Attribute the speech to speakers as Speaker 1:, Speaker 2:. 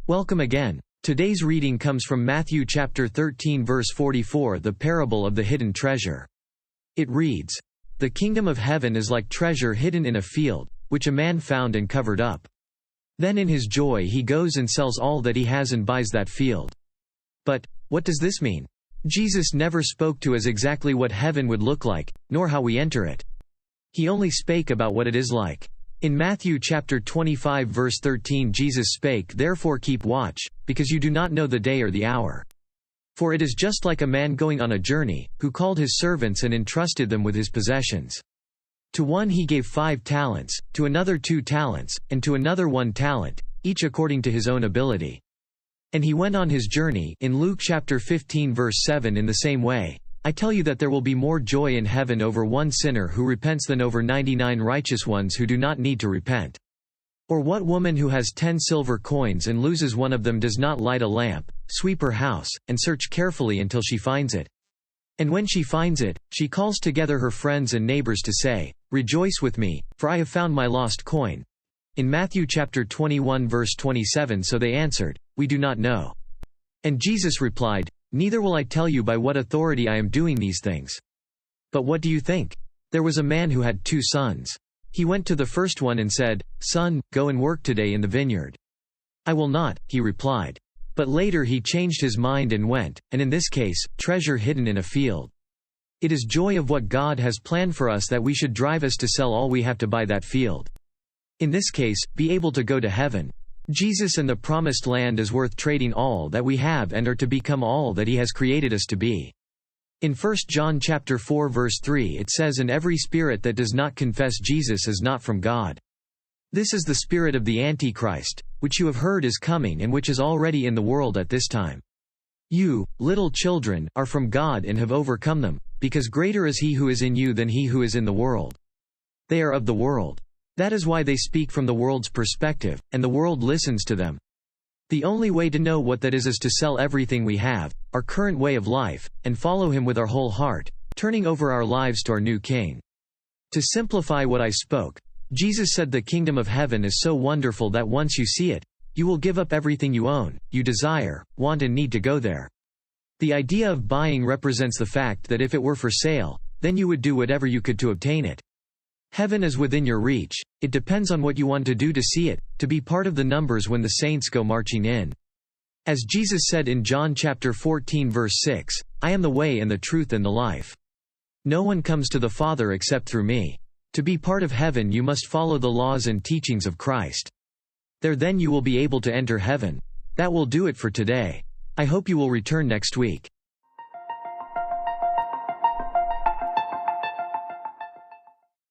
Speaker 1: Welcome again. Today's reading comes from Matthew chapter 13 verse 44, the parable of the hidden treasure. It reads, "The kingdom of heaven is like treasure hidden in a field, which a man found and covered up. Then in his joy he goes and sells all that he has and buys that field." But, what does this mean? Jesus never spoke to us exactly what heaven would look like, nor how we enter it. He only spake about what it is like. In Matthew chapter 25 verse 13 Jesus spake, "Therefore keep watch, because you do not know the day or the hour. For it is just like a man going on a journey, who called his servants and entrusted them with his possessions. To one he gave 5 talents, to another 2 talents, and to another 1 talent, each according to his own ability. And he went on his journey." In Luke chapter 15 verse 7 In the same way, I tell you that there will be more joy in heaven over one sinner who repents than over 99 righteous ones who do not need to repent. Or what woman who has 10 silver coins and loses one of them does not light a lamp, sweep her house, and search carefully until she finds it? And when she finds it, she calls together her friends and neighbors to say, "Rejoice with me, for I have found my lost coin." In Matthew chapter 21 verse 27 So they answered, "We do not know." And Jesus replied, "Neither will I tell you by what authority I am doing these things. But what do you think? There was a man who had 2 sons. He went to the first one and said, 'Son, go and work today in the vineyard.' 'I will not,' he replied. But later he changed his mind and went, and in this case, treasure hidden in a field. It is joy of what God has planned for us that we should drive us to sell all we have to buy that field. In this case, be able to go to heaven. Jesus and the promised land is worth trading all that we have and are to become all that he has created us to be. In 1 John chapter 4 verse 3 it says, "And every spirit that does not confess Jesus is not from God. This is the spirit of the Antichrist, which you have heard is coming and which is already in the world at this time. You, little children, are from God and have overcome them, because greater is he who is in you than he who is in the world. They are of the world. That is why they speak from the world's perspective, and the world listens to them." The only way to know what that is to sell everything we have, our current way of life, and follow him with our whole heart, turning over our lives to our new King. To simplify what I spoke, Jesus said the kingdom of heaven is so wonderful that once you see it, you will give up everything you own, you desire, want and need to go there. The idea of buying represents the fact that if it were for sale, then you would do whatever you could to obtain it. Heaven is within your reach, it depends on what you want to do to see it, to be part of the numbers when the saints go marching in. As Jesus said in John chapter 14 verse 6, "I am the way and the truth and the life. No one comes to the Father except through me." To be part of heaven you must follow the laws and teachings of Christ. There then you will be able to enter heaven. That will do it for today. I hope you will return next week.